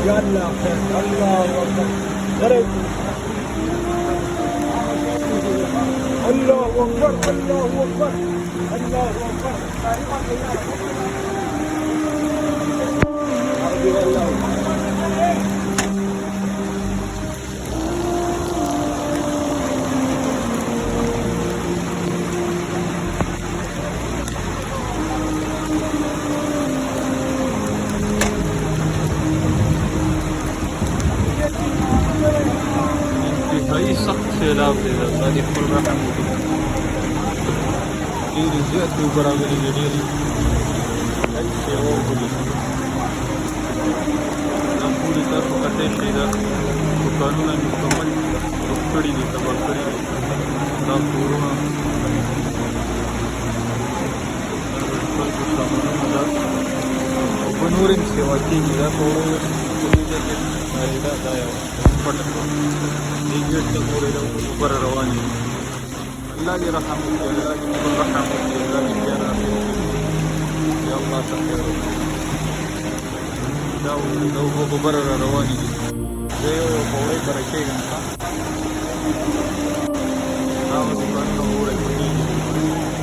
يا الله خير الله اكبر غريب الله اكبر الله اكبر الله اكبر انتهایی سخت سیلاب دی دا دی خپل رحم ډېرې زیاتې اوبه راغلي دي ډېرې سیوا وکړي دا پورې تاسو کتلی شئ دا دوکانونه مکمل روغ کړي دي تباه کړي دي دا کورونه خلکو سامانونه دا اوبه نور هم سیوا کېږي دا په وړو په دې ځای کې ښکارېده دا یوه پټه دې ګېټ ته ګورئ دا اوبه را روانې دي الله دې رحم وکړي الله دې خپل رحم وکړي الله دې خیر راکړي یا الله ته خیر وکړي دا اوبه ببره را روانې دي زه یو په وړۍ کره کېږم دا اوس دوکانونه په وړۍ پټېږي